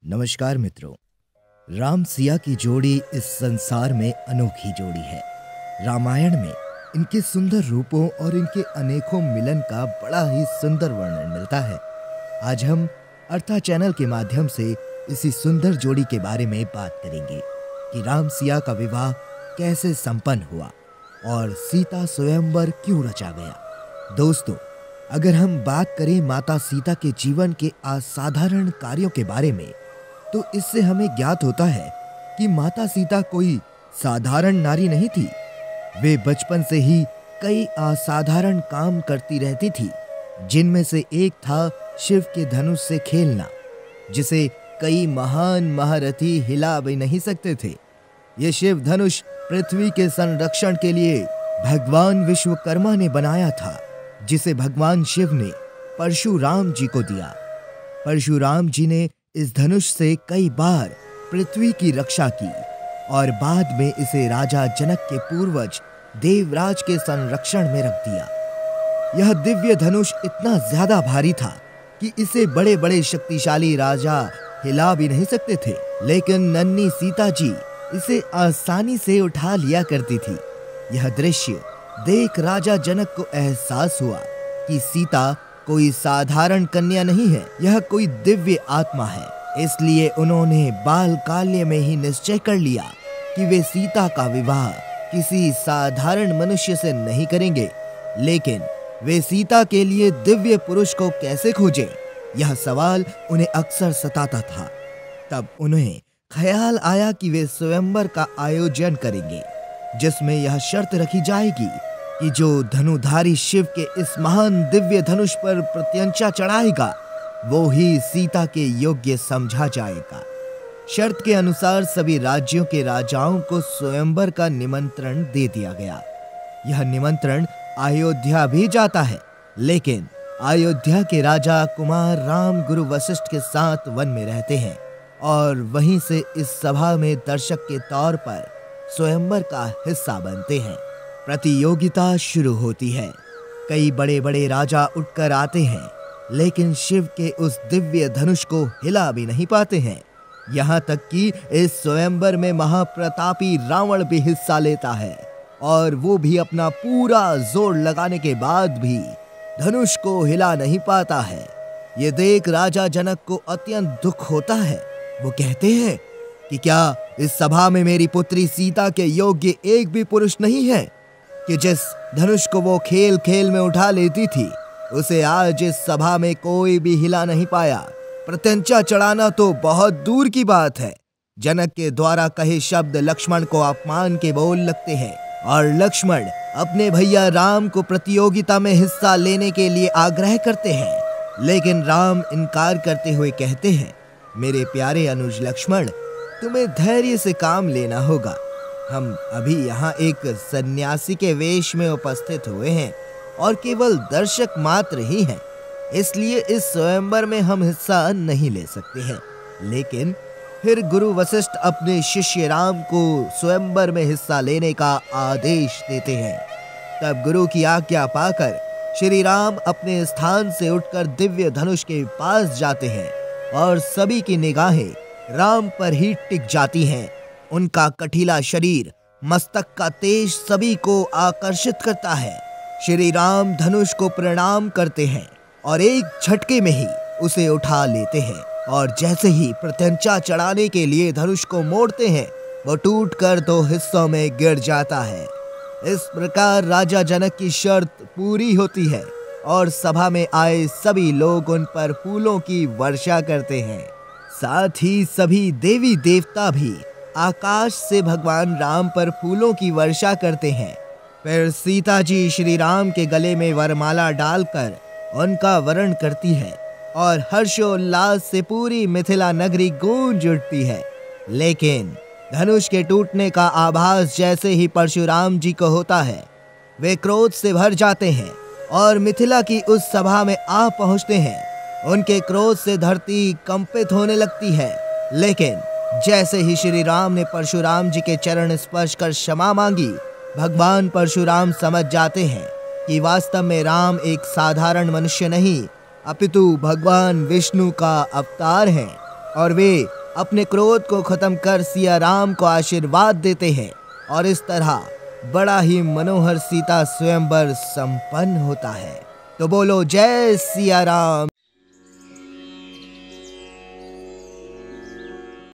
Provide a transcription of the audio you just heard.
नमस्कार मित्रों। राम सिया की जोड़ी इस संसार में अनोखी जोड़ी है। रामायण में इनके सुंदर रूपों और इनके अनेकों मिलन का बड़ा ही सुंदर वर्णन मिलता है। आज हम अर्था चैनल के माध्यम से इसी सुंदर जोड़ी के बारे में बात करेंगे कि राम सिया का विवाह कैसे संपन्न हुआ और सीता स्वयंवर क्यों रचा गया। दोस्तों, अगर हम बात करें माता सीता के जीवन के असाधारण कार्यों के बारे में, तो इससे हमें ज्ञात होता है कि माता सीता कोई साधारण नारी नहीं थी। वे बचपन से ही कई असाधारण काम करती रहती थी, जिनमें से एक था शिव के धनुष से खेलना, जिसे कई महान महारथी हिला भी नहीं सकते थे। ये शिव धनुष पृथ्वी के संरक्षण के लिए भगवान विश्वकर्मा ने बनाया था, जिसे भगवान शिव ने परशुराम जी को दिया। परशुराम जी ने इस धनुष से कई बार पृथ्वी की रक्षा की और बाद में इसे राजा जनक के पूर्वज देवराज के संरक्षण में रख दिया। यह दिव्य धनुष इतना ज्यादा भारी था कि इसे बड़े बड़े शक्तिशाली राजा हिला भी नहीं सकते थे, लेकिन नन्ही सीता जी इसे आसानी से उठा लिया करती थी। यह दृश्य देख राजा जनक को एहसास हुआ कि सीता कोई साधारण कन्या नहीं है, यह कोई दिव्य आत्मा है। इसलिए उन्होंने बालकाल्य में ही निश्चय कर लिया कि वे सीता का विवाह किसी साधारण मनुष्य से नहीं करेंगे, लेकिन वे सीता के लिए दिव्य पुरुष को कैसे खोजें, यह सवाल उन्हें अक्सर सताता था। तब उन्हें ख्याल आया कि वे स्वयंवर का आयोजन करेंगे, जिसमें यह शर्त रखी जाएगी कि जो धनुधारी शिव के इस महान दिव्य धनुष पर प्रत्यंचा चढ़ाएगा, वो ही सीता के योग्य समझा जाएगा। शर्त के अनुसार सभी राज्यों के राजाओं को स्वयंवर का निमंत्रण दे दिया गया। यह निमंत्रण अयोध्या भी जाता है, लेकिन अयोध्या के राजा कुमार राम गुरु वशिष्ठ के साथ वन में रहते हैं और वहीं से इस सभा में दर्शक के तौर पर स्वयंवर का हिस्सा बनते हैं। प्रतियोगिता शुरू होती है। कई बड़े बड़े राजा उठकर आते हैं, लेकिन शिव के उस दिव्य धनुष को हिला भी नहीं पाते हैं। यहाँ तक कि इस स्वयंवर में महाप्रतापी रावण भी हिस्सा लेता है, और वो भी अपना पूरा जोर लगाने के बाद भी धनुष को हिला नहीं पाता है। ये देख राजा जनक को अत्यंत दुख होता है। वो कहते हैं कि क्या इस सभा में मेरी पुत्री सीता के योग्य एक भी पुरुष नहीं है कि जिस धनुष को वो खेल खेल में उठा लेती थी, उसे आज इस सभा में कोई भी हिला नहीं पाया। प्रत्यंचा चढ़ाना तो बहुत दूर की बात है। जनक के द्वारा कहे शब्द लक्ष्मण को अपमान के बोल लगते हैं और लक्ष्मण अपने भैया राम को प्रतियोगिता में हिस्सा लेने के लिए आग्रह करते हैं, लेकिन राम इनकार करते हुए कहते हैं, मेरे प्यारे अनुज लक्ष्मण, तुम्हें धैर्य से काम लेना होगा। हम अभी यहाँ एक सन्यासी के वेश में उपस्थित हुए हैं और केवल दर्शक मात्र ही हैं, इसलिए इस स्वयंवर में हम हिस्सा नहीं ले सकते हैं। लेकिन फिर गुरु वशिष्ठ अपने शिष्य राम को स्वयंवर में हिस्सा लेने का आदेश देते हैं। तब गुरु की आज्ञा पाकर श्री राम अपने स्थान से उठकर दिव्य धनुष के पास जाते हैं और सभी की निगाहें राम पर ही टिक जाती हैं। उनका कठिला शरीर, मस्तक का तेज सभी को आकर्षित करता है। श्री राम धनुष को प्रणाम करते हैं और एक झटके में ही उसे उठा लेते हैं, और जैसे ही प्रत्यंचा चढ़ाने के लिए धनुष को मोड़ते हैं, वो टूटकर दो हिस्सों में गिर जाता है। इस प्रकार राजा जनक की शर्त पूरी होती है और सभा में आए सभी लोग उन पर फूलों की वर्षा करते हैं। साथ ही सभी देवी देवता भी आकाश से भगवान राम पर फूलों की वर्षा करते हैं। फिर सीता जी श्री राम के गले में वरमाला डालकर उनका वरण करती है और हर्षोल्लास से पूरी मिथिला नगरी गूंज उठती है। लेकिन धनुष के टूटने का आभास जैसे ही परशुराम जी को होता है, वे क्रोध से भर जाते हैं और मिथिला की उस सभा में आ पहुंचते हैं। उनके क्रोध से धरती कंपित होने लगती है, लेकिन जैसे ही श्री राम ने परशुराम जी के चरण स्पर्श कर क्षमा मांगी, भगवान परशुराम समझ जाते हैं कि वास्तव में राम एक साधारण मनुष्य नहीं, अपितु भगवान विष्णु का अवतार हैं। और वे अपने क्रोध को खत्म कर सिया राम को आशीर्वाद देते हैं और इस तरह बड़ा ही मनोहर सीता स्वयंवर संपन्न होता है। तो बोलो जय सिया राम।